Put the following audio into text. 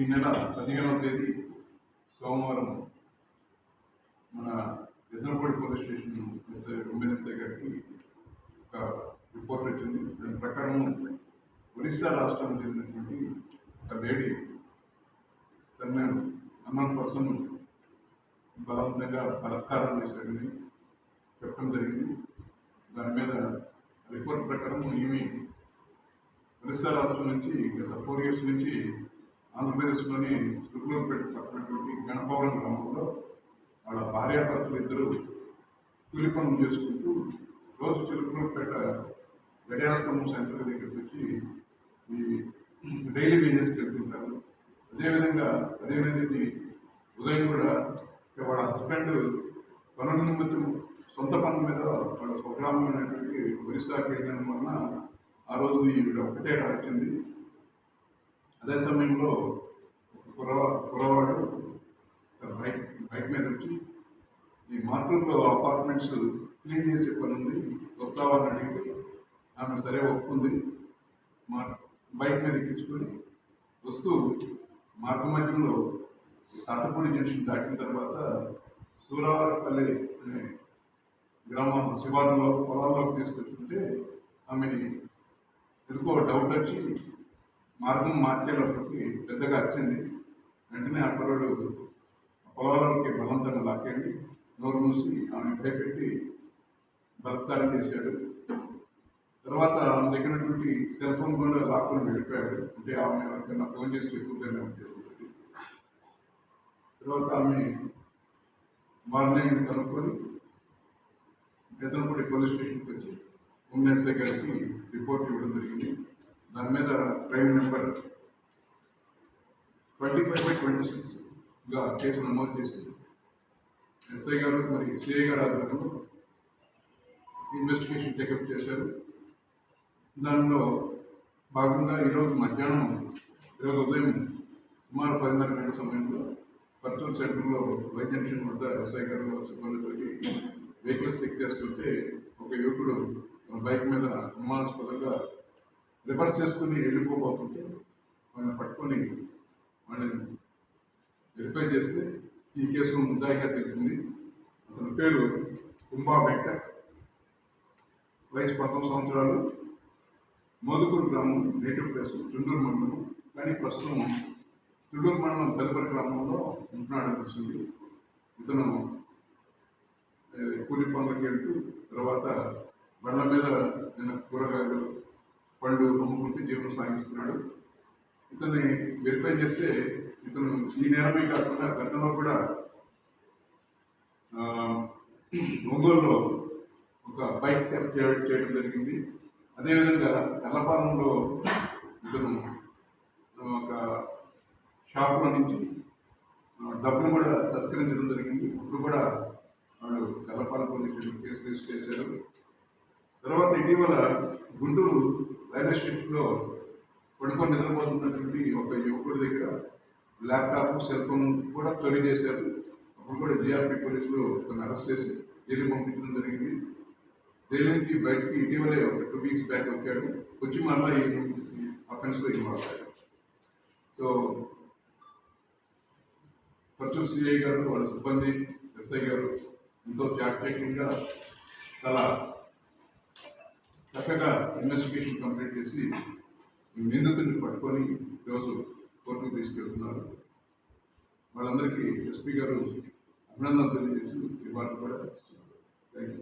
ఈ నెల 15వ తేదీ సోమవారం మన Yaddanapudi police station women SI గారికి ఒక రిపోర్ట్ వచ్చింది. దాని ప్రకారం ఒరిస్సా రాష్ట్రం చెందినటువంటి ఒక లేడీ తన అన్నోన్ పర్సన్ బలవంతంగా బలాత్కారం చేశాడని చెప్పడం జరిగింది. దాని మీద రిపోర్ట్ ప్రకారం ఈమె ఒరిస్సా రాష్ట్రం నుంచి గత 4 years నుంచి ఆంధ్రప్రదేశ్లోని చురుకులూరుపేట పక్కనటువంటి గణపవరం గ్రామంలో వాళ్ళ భార్యాభర్తలు ఇద్దరు కూలి పనులు చేసుకుంటూ రోజు చురుకులూరుపేట గడియాస్తంభం సెంటర్ దగ్గరికి వచ్చి ఈ డైలీ వేజెస్కి వెళ్తుంటారు. అదేవిధంగా ఉదయం కూడా వాళ్ళ హస్బెండ్ పనుల నిమిత్తం సొంత పనుల మీద వాళ్ళ స్వగ్రామమైనటువంటి ఒరిస్సాకి వెళ్ళడం వలన ఆ రోజు ఈవిడ ఒకటే వచ్చింది. అదే సమయంలో కురవాడు బైక్ మీద వచ్చి ఈ మార్పుల్లో అపార్ట్మెంట్స్ క్లీన్ చేసే పని ఉంది, వస్తావని అడిగితే ఆమె సరే ఒప్పుకుంది. బైక్ మీద ఎక్కించుకొని వస్తూ మార్గ మధ్యంలో తాతపూడి జంక్షన్ దాటిన తర్వాత సూరావారిపల్లి అనే గ్రామం శివారులో పొలాల్లోకి తీసుకొచ్చుకుంటే ఆమెని ఎందుకో డౌట్ వచ్చి మార్గం మార్చేటప్పటికి పెద్దగా వచ్చింది. వెంటనే ఆ కుర్రాడు పొలాలకి బలవంతంగా లాక్కండి నోరు మూసి ఆమె భయపెట్టి బలాత్కారం చేశాడు. తర్వాత ఆమె దగ్గరటువంటి సెల్ ఫోన్ కూడా లాక్కొని వెళ్ళిపోయాడు. అంటే ఆమె ఎవరికైనా ఫోన్ చేసి ఎక్కువగానే ఉంటుంది. తర్వాత ఆమె మార్నింగ్ కనుక్కొని ఎద్దనపూడి పోలీస్ స్టేషన్కి వచ్చి ఉమెన్ ఎస్ఐ గారికి రిపోర్ట్ ఇవ్వడం జరిగింది. దాని మీద క్రైమ్ నెంబర్ 25/26గా కేసు నమోదు చేసి ఎస్ఐ గారు మరి సిఐ గారు ఆధ్వర్యంలో ఇన్వెస్టిగేషన్ టేకప్ చేశారు. దానిలో భాగంగా ఈరోజు ఉదయం సుమారు 10:30 గంటల సమయంలో పర్చూర్ సెంటర్లో వై జంక్షన్ వద్ద ఎస్ఐ గారు సిబ్బందితో వెహికల్స్ చెక్ చేస్తుంటే ఒక యువకుడు బైక్ మీద అనుమానాస్పదంగా రివర్స్ చేసుకుని వెళ్ళిపోబోతుంటే వాళ్ళని పట్టుకొని వాళ్ళని వెరిఫై చేస్తే ఈ కేసులో ముద్దాయిగా తెలిసింది. అతని పేరు కుంభా వెంకట్, వయసు 19 సంవత్సరాలు, మోదుకూరు గ్రామం, నేటివ్ ప్లేస్ చుండూరు మండలం. కానీ ప్రస్తుతం చుండూరు మండలం పెదపరి గ్రామంలో ఉంటున్నాడని తెలిసింది. ఇతను కూలి పనులకు వెళ్తూ తర్వాత బండ్ల మీద కూరగాయలు పండు అమ్ముకుంటూ జీవనం సాగిస్తున్నాడు. ఇతన్ని వెరిఫై చేస్తే ఇతను ఈ నేరమే కాకుండా గతంలో కూడా ఒంగోలులో ఒక బైక్ థెఫ్ట్ చేయడం జరిగింది. అదేవిధంగా ఎల్లపాలెంలో ఇతను ఒక షాపులో నుంచి డబ్బులు కూడా తస్కరించడం జరిగింది. ఇప్పుడు కూడా వాళ్ళు ఎల్లపాలెం పోలీస్ స్టేషన్ కేసు రిజిస్టర్ చేశారు. తర్వాత ఇటీవల గుంటూరు రైల్వే స్టేషన్లో పడుకొని నిద్రపోతున్నటువంటి ఒక యువకుడి దగ్గర ల్యాప్టాప్, సెల్ ఫోన్ కూడా చోరీ చేశారు. అప్పుడు కూడా జీఆర్పీ పోలీసులు తను అరెస్ట్ చేసి జైలు పంపించడం జరిగింది. జైలు నుంచి బయటికి ఇటీవలే ఒక 2 weeks బ్యాక్ వచ్చాడు. వచ్చి మళ్ళీ ఈ అఫెన్స్లో ఇన్వాల్వ్ అయ్యారు. సో పర్చూర్ సిఐ గారు, వాళ్ళ సిబ్బంది, ఎస్ఐ గారు ఎంతో చాకచక్యంగా చాలా చక్కగా ఇన్వెస్టిగేషన్ కంప్లీట్ చేసి నిందితుడిని పట్టుకొని ఈరోజు కోర్టుకు తీసుకెళ్తున్నారు. వాళ్ళందరికీ ఎస్పీ గారు అభినందనలు తెలియజేసి రివార్డు కూడా ఇస్తున్నారు. Thank you.